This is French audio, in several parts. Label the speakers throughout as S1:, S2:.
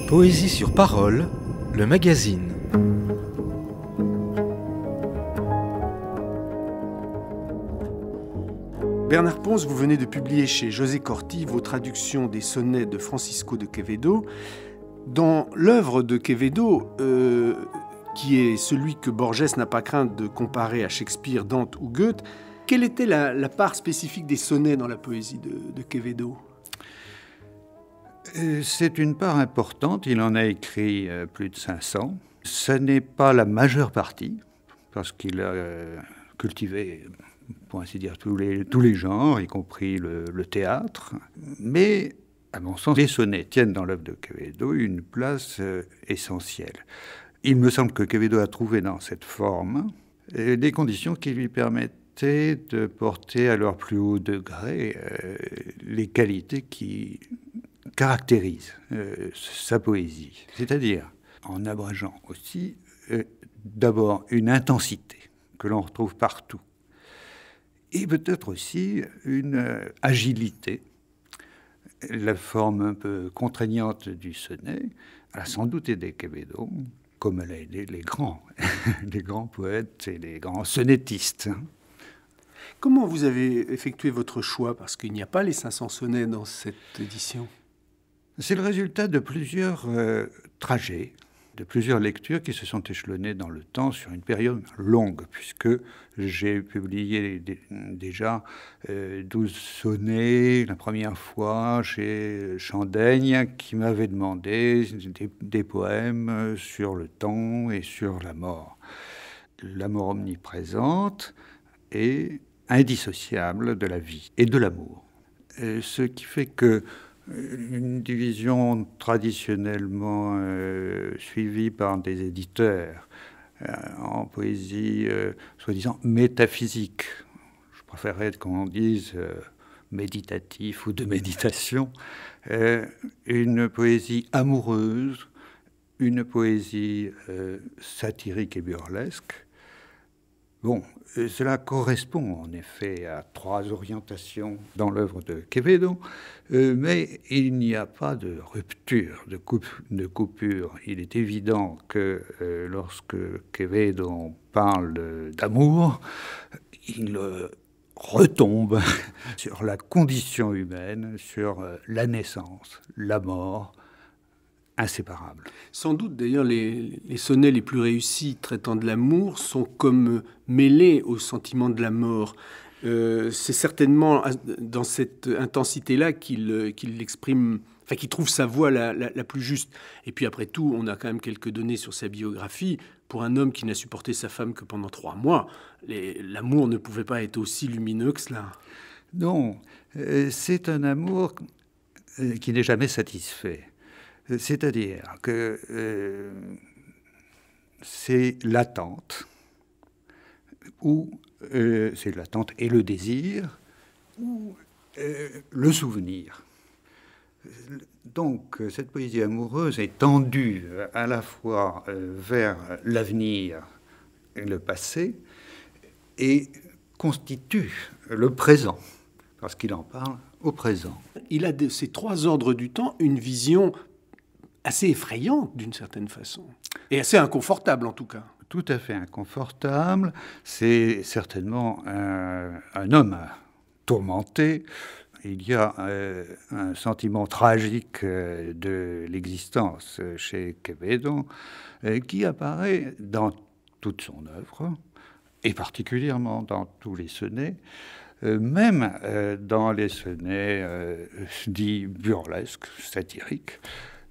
S1: Poésie sur parole, le magazine.
S2: Bernard Pons, vous venez de publier chez José Corti vos traductions des sonnets de Francisco de Quevedo. Dans l'œuvre de Quevedo, qui est celui que Borges n'a pas craint de comparer à Shakespeare, Dante ou Goethe, quelle était la part spécifique des sonnets dans la poésie de Quevedo ?
S3: C'est une part importante, il en a écrit plus de 500. Ce n'est pas la majeure partie, parce qu'il a cultivé, pour ainsi dire, tous les genres, y compris le théâtre. Mais, à mon sens, les sonnets tiennent dans l'œuvre de Quevedo une place essentielle. Il me semble que Quevedo a trouvé dans cette forme des conditions qui lui permettaient de porter à leur plus haut degré les qualités qui caractérisent sa poésie. C'est-à-dire, en abrégeant aussi, d'abord une intensité que l'on retrouve partout, et peut-être aussi une agilité. La forme un peu contraignante du sonnet a sans doute aidé Quevedo, comme elle a aidé les grands poètes et les grands sonnettistes.
S2: Comment vous avez effectué votre choix? Parce qu'il n'y a pas les 500 sonnets dans cette édition.
S3: C'est le résultat de plusieurs trajets, de plusieurs lectures qui se sont échelonnées dans le temps sur une période longue, puisque j'ai publié déjà 12 sonnets la première fois chez Chandaigne, qui m'avait demandé des poèmes sur le temps et sur la mort. La mort omniprésente et indissociable de la vie et de l'amour. Ce qui fait que une division traditionnellement suivie par des éditeurs en poésie soi-disant métaphysique. Je préférerais qu'on dise méditatif ou de méditation. Une poésie amoureuse, une poésie satirique et burlesque. Bon, cela correspond en effet à trois orientations dans l'œuvre de Quevedo, mais il n'y a pas de rupture, de coupure. Il est évident que lorsque Quevedo parle d'amour, il retombe sur la condition humaine, sur la naissance, la mort, inséparables.
S2: Sans doute, d'ailleurs, les sonnets les plus réussis traitant de l'amour sont comme mêlés au sentiment de la mort. C'est certainement dans cette intensité-là qu'il exprime, enfin, qu'il trouve sa voix la plus juste. Et puis après tout, on a quand même quelques données sur sa biographie. Pour un homme qui n'a supporté sa femme que pendant 3 mois, l'amour ne pouvait pas être aussi lumineux que cela.
S3: Non, c'est un amour qui n'est jamais satisfait. C'est-à-dire que c'est l'attente, ou c'est l'attente et le désir, ou le souvenir. Donc cette poésie amoureuse est tendue à la fois vers l'avenir et le passé, et constitue le présent, parce qu'il en parle au présent.
S2: Il a de ces 3 ordres du temps une vision assez effrayante d'une certaine façon, et assez inconfortable en tout cas.
S3: Tout à fait inconfortable. C'est certainement un homme tourmenté. Il y a un sentiment tragique de l'existence chez Quevedo qui apparaît dans toute son œuvre, et particulièrement dans tous les sonnets, même dans les sonnets dits burlesques, satiriques.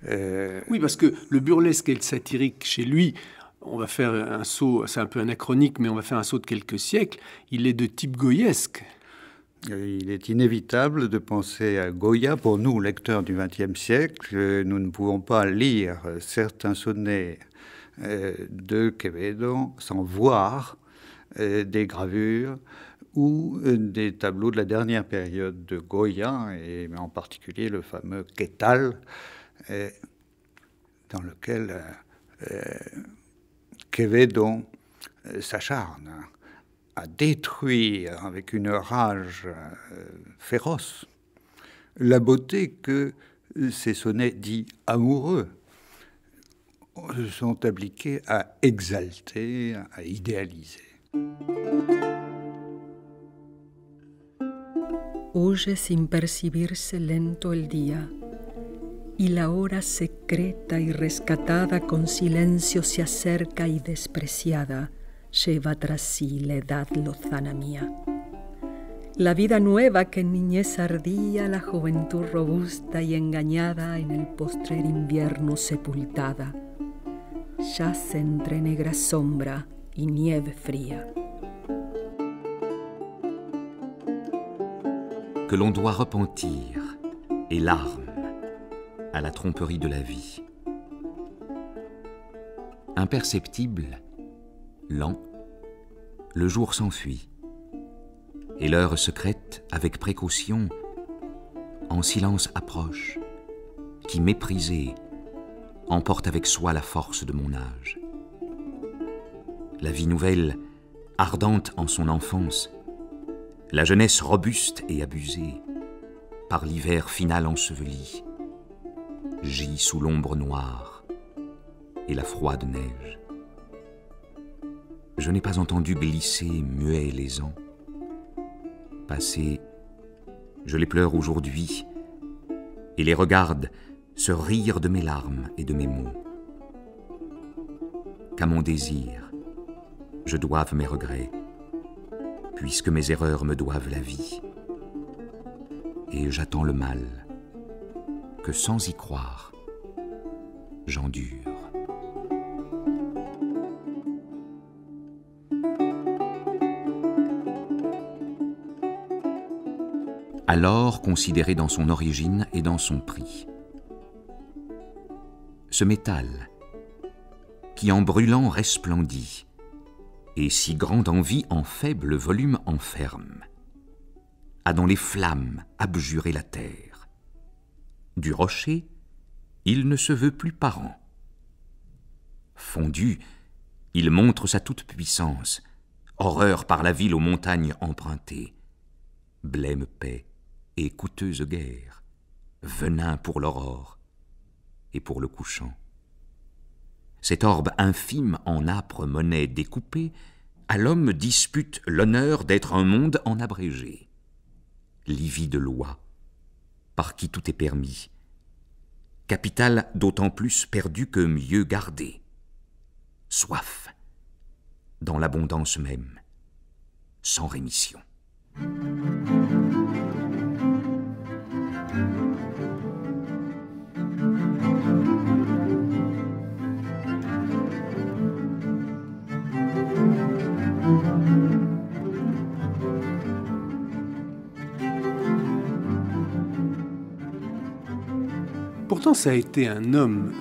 S2: Oui, parce que le burlesque et le satirique, chez lui, on va faire un saut, c'est un peu anachronique, mais on va faire un saut de quelques siècles, il est de type goyesque.
S3: Il est inévitable de penser à Goya. Pour nous, lecteurs du XXe siècle, nous ne pouvons pas lire certains sonnets de Quevedo sans voir des gravures ou des tableaux de la dernière période de Goya, et en particulier le fameux Quetal, dans lequel Quevedo s'acharne à détruire avec une rage féroce la beauté que ces sonnets dits amoureux sont appliqués à exalter, à idéaliser.
S4: Huye sin percibirse lento el día, y la hora secreta y rescatada con silencio se acerca y despreciada lleva tras sí la edad lozana mía. La vida nueva que en niñez ardía, la juventud robusta y engañada en el postrer invierno sepultada, yace entre negra sombra y nieve fría.
S5: Que l'on doit repentir et larmes à la tromperie de la vie. Imperceptible, lent, le jour s'enfuit, et l'heure secrète, avec précaution, en silence approche, qui, méprisée, emporte avec soi la force de mon âge. La vie nouvelle, ardente en son enfance, la jeunesse robuste et abusée, par l'hiver final enseveli, gît sous l'ombre noire et la froide neige. Je n'ai pas entendu glisser muets les ans. Passés, je les pleure aujourd'hui et les regarde se rire de mes larmes et de mes mots. Qu'à mon désir, je doive mes regrets, puisque mes erreurs me doivent la vie. Et j'attends le mal, que sans y croire, j'endure. Alors considéré dans son origine et dans son prix. Ce métal, qui en brûlant resplendit, et si grande envie en faible volume enferme, a dans les flammes abjuré la terre. Du rocher, il ne se veut plus parent. Fondu, il montre sa toute-puissance, horreur par la ville aux montagnes empruntées, blême paix et coûteuse guerre, venin pour l'aurore et pour le couchant. Cet orbe infime en âpre monnaie découpée, à l'homme dispute l'honneur d'être un monde en abrégé. Livide loi, par qui tout est permis, capital d'autant plus perdu que mieux gardé. Soif, dans l'abondance même, sans rémission.
S2: Pourtant, ça a été un homme,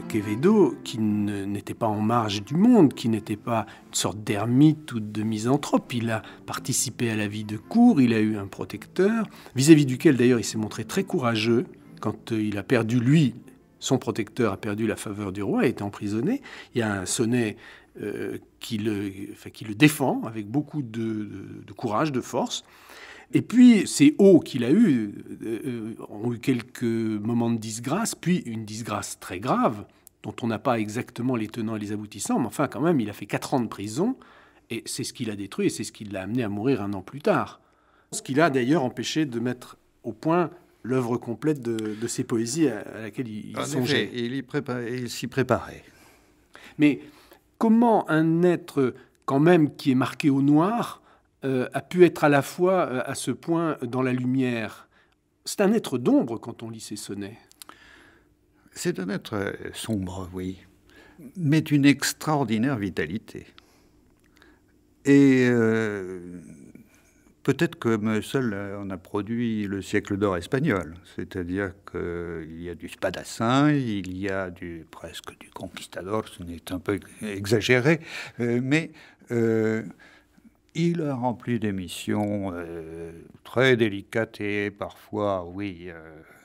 S2: Quevedo, qui n'était pas en marge du monde, qui n'était pas une sorte d'ermite ou de misanthrope. Il a participé à la vie de cour, il a eu un protecteur, vis-à-vis duquel d'ailleurs il s'est montré très courageux. Quand il a perdu, lui, son protecteur a perdu la faveur du roi, a été emprisonné. Il y a un sonnet qui le défend avec beaucoup de courage, de force. Et puis, ces hauts qu'il a eus ont eu quelques moments de disgrâce, puis une disgrâce très grave, dont on n'a pas exactement les tenants et les aboutissants, mais enfin, quand même, il a fait 4 ans de prison, et c'est ce qui l'a détruit, et c'est ce qui l'a amené à mourir 1 an plus tard. Ce qui l'a d'ailleurs empêché de mettre au point l'œuvre complète de ses poésies à laquelle il songeait.
S3: Il s'y préparait.
S2: Mais comment un être, quand même, qui est marqué au noir, a pu être à la fois à ce point dans la lumière? C'est un être d'ombre quand on lit ses sonnets.
S3: C'est un être sombre, oui, mais d'une extraordinaire vitalité. Et peut-être que seul on a produit le siècle d'or espagnol, c'est-à-dire qu'il y a du Spadassin, il y a presque du Conquistador, ce n'est un peu exagéré, mais il a rempli des missions très délicates et parfois, oui,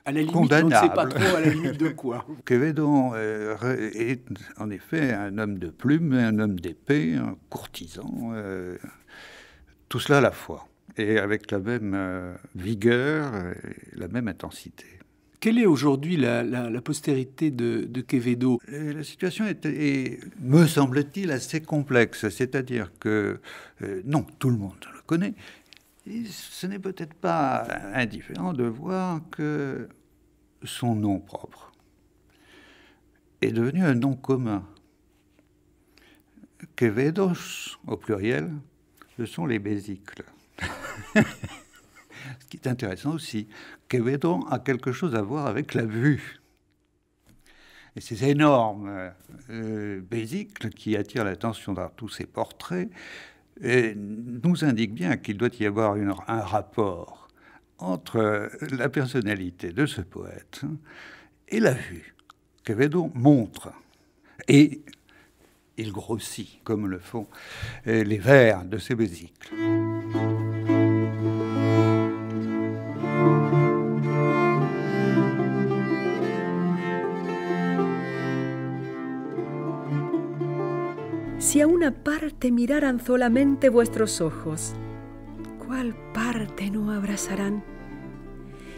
S2: à la limite,
S3: condamnables.
S2: On ne sait pas trop à la limite de quoi.
S3: Quevedo est en effet un homme de plume, un homme d'épée, un courtisan, tout cela à la fois, et avec la même vigueur et la même intensité.
S2: Quelle est aujourd'hui la postérité de Quevedo?
S3: La situation est, me semble-t-il, assez complexe. C'est-à-dire que, non, tout le monde le connaît. Et ce n'est peut-être pas indifférent de voir que son nom propre est devenu un nom commun. Quevedos, au pluriel, ce sont les vésicles. Ce qui est intéressant aussi, Quevedo a quelque chose à voir avec la vue. Et ces énormes vésicles qui attirent l'attention dans tous ces portraits nous indiquent bien qu'il doit y avoir un rapport entre la personnalité de ce poète et la vue. Quevedo montre, et il grossit, comme le font les vers de ces vésicles.
S4: Si a una parte miraran solamente vuestros ojos, ¿cuál parte no abrazarán?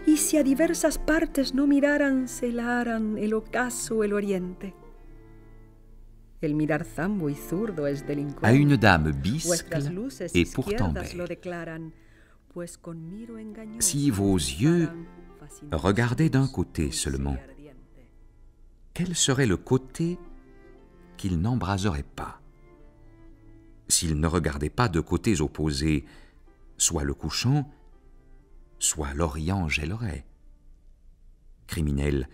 S4: Y si a diversas partes no miraran, celaran el ocaso, el oriente. El mirar zambo y zurdo es delincuente.
S5: À une dame biscle et pourtant belle. Si vos yeux regardaient d'un côté seulement, quel serait le côté qu'ils n'embraseraient pas? S'ils ne regardaient pas de côtés opposés, soit le couchant, soit l'Orient gèlerait. Criminel,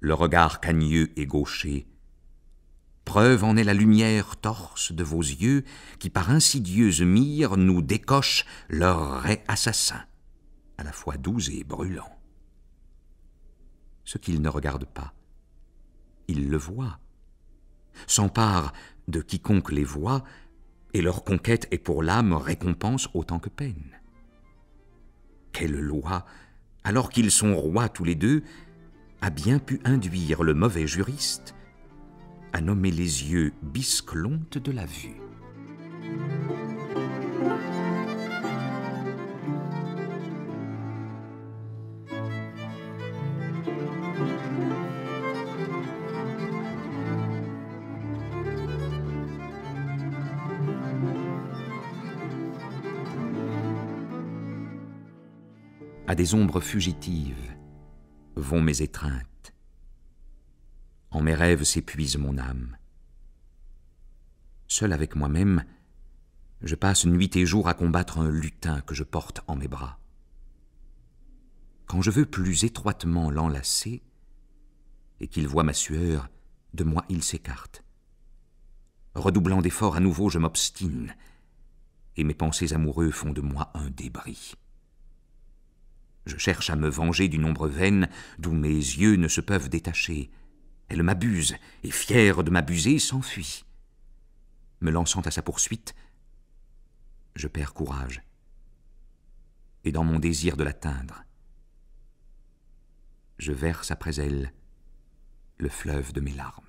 S5: le regard cagneux et gaucher, preuve en est la lumière torse de vos yeux qui par insidieuse mire nous décoche leur rais assassin, à la fois doux et brûlant. Ce qu'ils ne regardent pas, ils le voient, s'emparent de quiconque les voit, et leur conquête est pour l'âme récompense autant que peine. Quelle loi, alors qu'ils sont rois tous les deux, a bien pu induire le mauvais juriste à nommer les yeux bisclontes de la vue. À des ombres fugitives vont mes étreintes. En mes rêves s'épuise mon âme. Seul avec moi-même, je passe nuit et jour à combattre un lutin que je porte en mes bras. Quand je veux plus étroitement l'enlacer, et qu'il voit ma sueur, de moi il s'écarte. Redoublant d'efforts à nouveau, je m'obstine, et mes pensées amoureux font de moi un débris. Je cherche à me venger d'une ombre vaine d'où mes yeux ne se peuvent détacher. Elle m'abuse, et fière de m'abuser, s'enfuit. Me lançant à sa poursuite, je perds courage. Et dans mon désir de l'atteindre, je verse après elle le fleuve de mes larmes.